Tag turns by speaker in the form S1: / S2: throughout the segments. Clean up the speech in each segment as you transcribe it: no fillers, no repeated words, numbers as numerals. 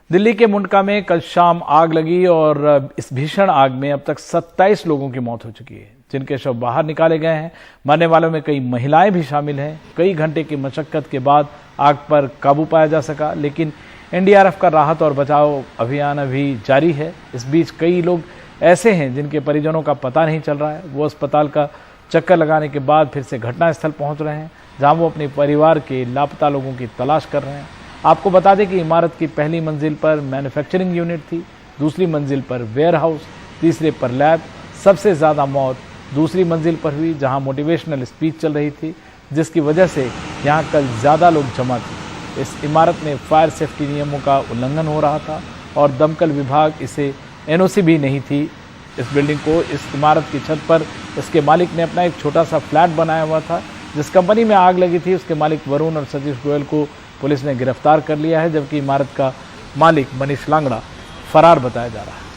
S1: दिल्ली के मुंडका में कल शाम आग लगी और इस भीषण आग में अब तक 27 लोगों की मौत हो चुकी है, जिनके शव बाहर निकाले गए हैं। मरने वालों में कई महिलाएं भी शामिल हैं। कई घंटे की मशक्कत के बाद आग पर काबू पाया जा सका, लेकिन एनडीआरएफ का राहत और बचाव अभियान अभी जारी है। इस बीच कई लोग ऐसे हैं जिनके परिजनों का पता नहीं चल रहा है। वो अस्पताल का चक्कर लगाने के बाद फिर से घटनास्थल पहुंच रहे हैं, जहां वो अपने परिवार के लापता लोगों की तलाश कर रहे हैं। आपको बता दें कि इमारत की पहली मंजिल पर मैन्युफैक्चरिंग यूनिट थी, दूसरी मंजिल पर वेयर हाउस, तीसरे पर लैब। सबसे ज़्यादा मौत दूसरी मंजिल पर हुई, जहां मोटिवेशनल स्पीच चल रही थी, जिसकी वजह से यहां कल ज़्यादा लोग जमा थे। इस इमारत में फायर सेफ्टी नियमों का उल्लंघन हो रहा था और दमकल विभाग इसे एनओसी भी नहीं थी। इस बिल्डिंग को, इस इमारत की छत पर इसके मालिक ने अपना एक छोटा सा फ्लैट बनाया हुआ था। जिस कंपनी में आग लगी थी उसके मालिक वरुण और सतीश गोयल को पुलिस ने गिरफ्तार कर लिया है, जबकि इमारत का मालिक मनीष लांगड़ा फरार बताया जा रहा है।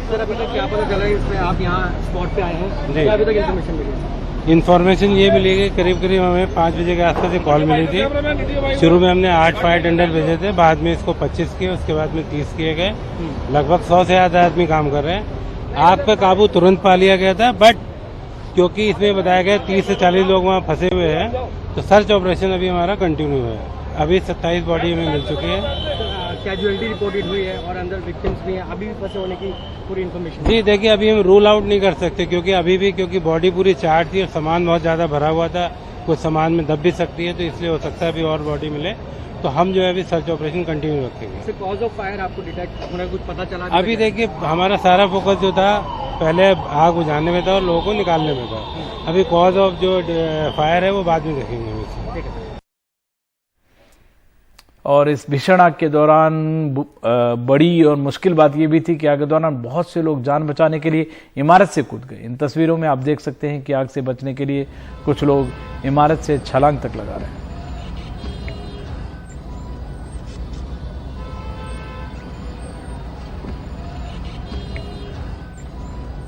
S2: सर, अभी तक क्या पता चला है इसमें आप यहाँ स्पॉट पे आए हैं? क्या अभी तक इन्फॉर्मेशन मिली?
S3: इन्फॉर्मेशन ये मिली कि करीब हमें 5 बजे के आसपास एक कॉल मिली थी। शुरू में हमने 8 फायर टेंडर भेजे थे, बाद में इसको 25 किए, उसके बाद में 30 किए गए। लगभग 100 से ज्यादा आदमी काम कर रहे हैं। आग पे काबू तुरंत पा लिया गया था, बट क्योंकि इसमें बताया गया 30 से 40 लोग वहाँ फंसे हुए हैं, तो सर्च ऑपरेशन अभी हमारा कंटिन्यू है। अभी 27 बॉडी हमें मिल चुकी है।
S2: कैजुअलिटी रिपोर्टेड हुई है और अंदर विक्टिम्स भी हैं, अभी भी फंसे होने की पूरी इन्फॉर्मेशन?
S3: जी देखिए, अभी हम रूल आउट नहीं कर सकते, क्योंकि बॉडी पूरी चार्ज थी और सामान बहुत ज्यादा भरा हुआ था। कुछ सामान में दब भी सकती है, तो इसलिए हो सकता है अभी और बॉडी मिले। तो हम जो है अभी सर्च ऑपरेशन कंटिन्यू रखेंगे।
S2: कॉज ऑफ फायर आपको डिटेक्ट होना कुछ पता चला?
S3: अभी देखिए, हमारा सारा फोकस जो था पहले आग बुझाने में था और लोगों को निकालने में था। अभी कॉज ऑफ जो फायर है वो बाद में देखेंगे।
S1: और इस भीषण आग के दौरान बड़ी और मुश्किल बात ये भी थी कि आग के दौरान बहुत से लोग जान बचाने के लिए इमारत से कूद गए। इन तस्वीरों में आप देख सकते हैं कि आग से बचने के लिए कुछ लोग इमारत से छलांग तक लगा रहे हैं।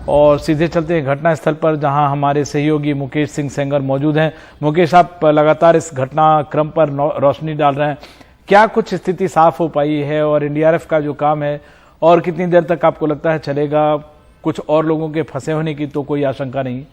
S1: और सीधे चलते हैं घटनास्थल पर, जहां हमारे सहयोगी मुकेश सिंह सेंगर मौजूद हैं। मुकेश, आप लगातार इस घटनाक्रम पर रोशनी डाल रहे हैं। क्या कुछ स्थिति साफ हो पाई है और एनडीआरएफ का जो काम है और कितनी देर तक आपको लगता है चलेगा? कुछ और लोगों के फंसे होने की तो कोई आशंका नहीं?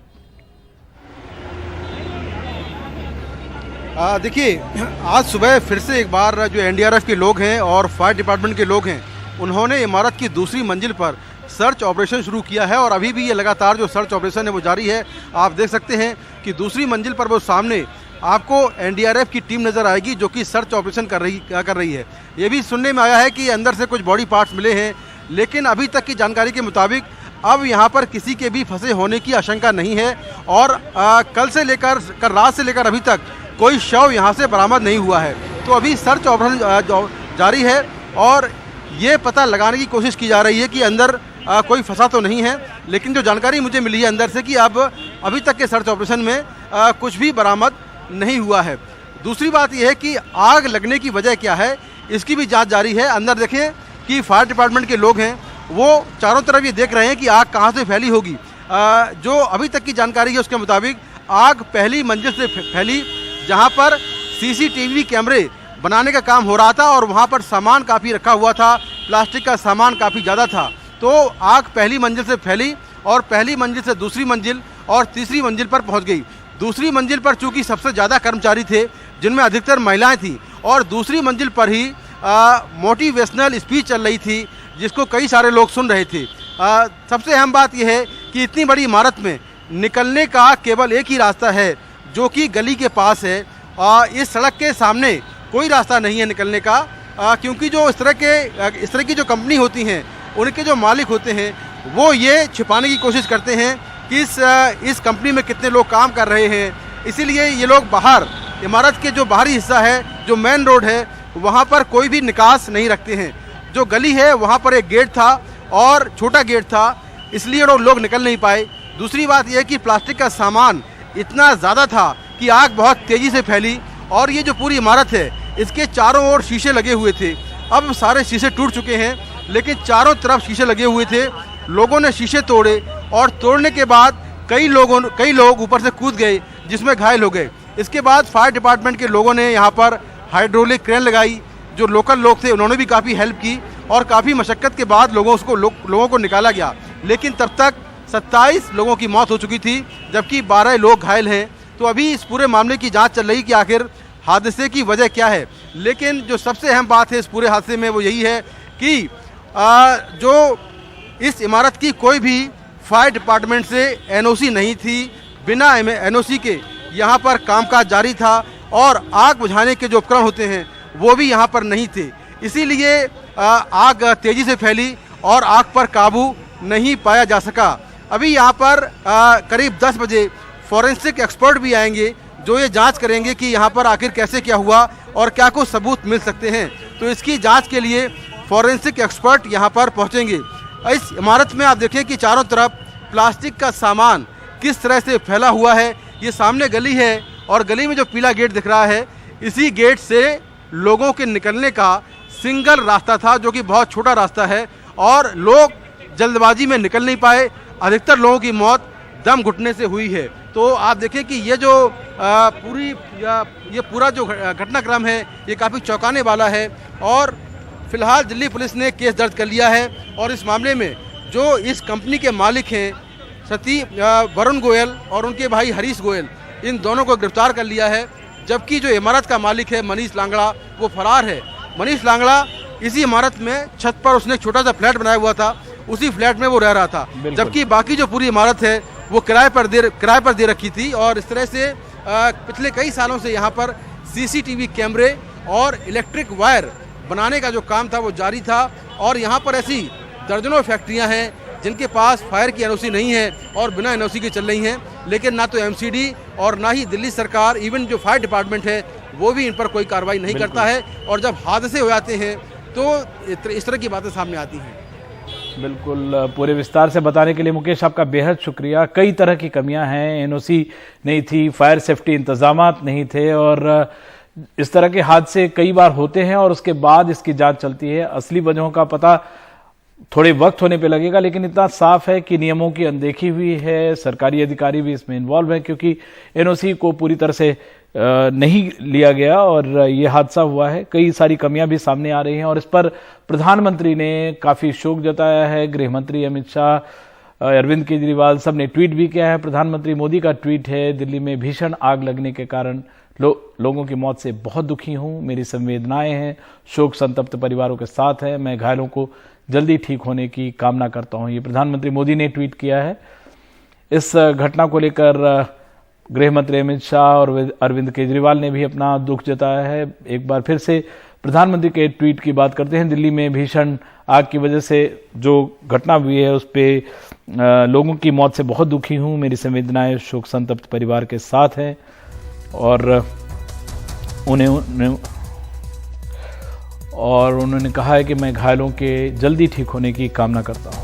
S4: देखिए, आज सुबह फिर से एक बार जो एनडीआरएफ के लोग हैं और फायर डिपार्टमेंट के लोग हैं, उन्होंने इमारत की दूसरी मंजिल पर सर्च ऑपरेशन शुरू किया है और अभी भी ये लगातार जो सर्च ऑपरेशन है वो जारी है। आप देख सकते हैं कि दूसरी मंजिल पर वो सामने आपको एनडीआरएफ की टीम नज़र आएगी, जो कि सर्च ऑपरेशन कर रही है। ये भी सुनने में आया है कि अंदर से कुछ बॉडी पार्ट्स मिले हैं, लेकिन अभी तक की जानकारी के मुताबिक अब यहाँ पर किसी के भी फंसे होने की आशंका नहीं है। और कल रात से लेकर अभी तक कोई शव यहाँ से बरामद नहीं हुआ है। तो अभी सर्च ऑपरेशन जारी है और ये पता लगाने की कोशिश की जा रही है कि अंदर कोई फंसा तो नहीं है। लेकिन जो जानकारी मुझे मिली है अंदर से कि अब अभी तक के सर्च ऑपरेशन में कुछ भी बरामद नहीं हुआ है। दूसरी बात यह है कि आग लगने की वजह क्या है, इसकी भी जांच जारी है। अंदर देखें कि फायर डिपार्टमेंट के लोग हैं, वो चारों तरफ ये देख रहे हैं कि आग कहाँ से फैली होगी। जो अभी तक की जानकारी है उसके मुताबिक आग पहली मंजिल से फैली, जहाँ पर सीसीटीवी कैमरे बनाने का काम हो रहा था और वहाँ पर सामान काफ़ी रखा हुआ था, प्लास्टिक का सामान काफ़ी ज़्यादा था। तो आग पहली मंजिल से फैली और पहली मंजिल से दूसरी मंजिल और तीसरी मंजिल पर पहुंच गई। दूसरी मंजिल पर चूंकि सबसे ज़्यादा कर्मचारी थे, जिनमें अधिकतर महिलाएं थीं, और दूसरी मंजिल पर ही मोटिवेशनल स्पीच चल रही थी, जिसको कई सारे लोग सुन रहे थे। सबसे अहम बात यह है कि इतनी बड़ी इमारत में निकलने का केवल एक ही रास्ता है, जो कि गली के पास है। इस सड़क के सामने कोई रास्ता नहीं है निकलने का, क्योंकि जो इस तरह की जो कंपनी होती हैं, उनके जो मालिक होते हैं, वो ये छिपाने की कोशिश करते हैं कि इस कंपनी में कितने लोग काम कर रहे हैं। इसीलिए ये लोग बाहर, इमारत के जो बाहरी हिस्सा है, जो मेन रोड है, वहाँ पर कोई भी निकास नहीं रखते हैं। जो गली है वहाँ पर एक गेट था और छोटा गेट था, इसलिए लोग निकल नहीं पाए। दूसरी बात यह है कि प्लास्टिक का सामान इतना ज़्यादा था कि आग बहुत तेज़ी से फैली। और ये जो पूरी इमारत है, इसके चारों ओर शीशे लगे हुए थे। अब सारे शीशे टूट चुके हैं, लेकिन चारों तरफ शीशे लगे हुए थे। लोगों ने शीशे तोड़े और तोड़ने के बाद कई लोग ऊपर से कूद गए, जिसमें घायल हो गए। इसके बाद फायर डिपार्टमेंट के लोगों ने यहाँ पर हाइड्रोलिक क्रेन लगाई, जो लोकल लोग थे उन्होंने भी काफ़ी हेल्प की और काफ़ी मशक्क़त के बाद लोगों को निकाला गया। लेकिन तब तक 27 लोगों की मौत हो चुकी थी, जबकि 12 लोग घायल हैं। तो अभी इस पूरे मामले की जांच चल रही कि आखिर हादसे की वजह क्या है। लेकिन जो सबसे अहम बात है इस पूरे हादसे में वो यही है कि जो इस इमारत की कोई भी फायर डिपार्टमेंट से एनओसी नहीं थी, बिना एनओसी के यहाँ पर कामकाज जारी था और आग बुझाने के जो उपकरण होते हैं वो भी यहाँ पर नहीं थे। इसीलिए आग तेज़ी से फैली और आग पर काबू नहीं पाया जा सका। अभी यहाँ पर करीब 10 बजे फॉरेंसिक एक्सपर्ट भी आएंगे जो ये जांच करेंगे कि यहाँ पर आखिर कैसे क्या हुआ और क्या कुछ सबूत मिल सकते हैं। तो इसकी जांच के लिए फॉरेंसिक एक्सपर्ट यहाँ पर पहुँचेंगे। इस इमारत में आप देखें कि चारों तरफ प्लास्टिक का सामान किस तरह से फैला हुआ है। ये सामने गली है और गली में जो पीला गेट दिख रहा है, इसी गेट से लोगों के निकलने का सिंगल रास्ता था, जो कि बहुत छोटा रास्ता है और लोग जल्दबाजी में निकल नहीं पाए। अधिकतर लोगों की मौत दम घुटने से हुई है। तो आप देखें कि ये जो पूरा जो घटनाक्रम है ये काफ़ी चौंकाने वाला है और फिलहाल दिल्ली पुलिस ने केस दर्ज कर लिया है और इस मामले में जो इस कंपनी के मालिक हैं वरुण गोयल और उनके भाई हरीश गोयल, इन दोनों को गिरफ्तार कर लिया है। जबकि जो इमारत का मालिक है मनीष लांगड़ा, वो फरार है। मनीष लांगड़ा इसी इमारत में छत पर उसने एक छोटा सा फ्लैट बनाया हुआ था, उसी फ्लैट में वो रह रहा था, जबकि बाकी जो पूरी इमारत है वो किराए पर दे रखी थी। और इस तरह से पिछले कई सालों से यहाँ पर सीसीटीवी कैमरे और इलेक्ट्रिक वायर बनाने का जो काम था वो जारी था और यहाँ पर ऐसी दर्जनों फैक्ट्रियाँ हैं जिनके पास फायर की एनओसी नहीं है और बिना एनओसी के चल रही हैं। लेकिन ना तो एमसीडी और ना ही दिल्ली सरकार, इवन जो फायर डिपार्टमेंट है वो भी इन पर कोई कार्रवाई नहीं करता है और जब हादसे हो जाते हैं तो इस तरह की बातें सामने आती हैं।
S1: बिल्कुल, पूरे विस्तार से बताने के लिए मुकेश आपका बेहद शुक्रिया। कई तरह की कमियां हैं, एनओसी नहीं थी, फायर सेफ्टी इंतजामात नहीं थे और इस तरह के हादसे कई बार होते हैं और उसके बाद इसकी जांच चलती है। असली वजहों का पता थोड़े वक्त होने पे लगेगा, लेकिन इतना साफ है कि नियमों की अनदेखी हुई है। सरकारी अधिकारी भी इसमें इन्वॉल्व है क्योंकि एनओसी को पूरी तरह से नहीं लिया गया और ये हादसा हुआ है। कई सारी कमियां भी सामने आ रही हैं और इस पर प्रधानमंत्री ने काफी शोक जताया है। गृह मंत्री अमित शाह, अरविंद केजरीवाल सब ने ट्वीट भी किया है। प्रधानमंत्री मोदी का ट्वीट है, दिल्ली में भीषण आग लगने के कारण लोगों की मौत से बहुत दुखी हूं, मेरी संवेदनाएं हैं, शोक संतप्त परिवारों के साथ है, मैं घायलों को जल्दी ठीक होने की कामना करता हूं। ये प्रधानमंत्री मोदी ने ट्वीट किया है। इस घटना को लेकर गृह मंत्री अमित शाह और अरविंद केजरीवाल ने भी अपना दुख जताया है। एक बार फिर से प्रधानमंत्री के ट्वीट की बात करते हैं। दिल्ली में भीषण आग की वजह से जो घटना हुई है उस पे लोगों की मौत से बहुत दुखी हूं, मेरी संवेदनाएं शोक संतप्त परिवार के साथ हैं और उन्होंने कहा है कि मैं घायलों के जल्दी ठीक होने की कामना करता हूं।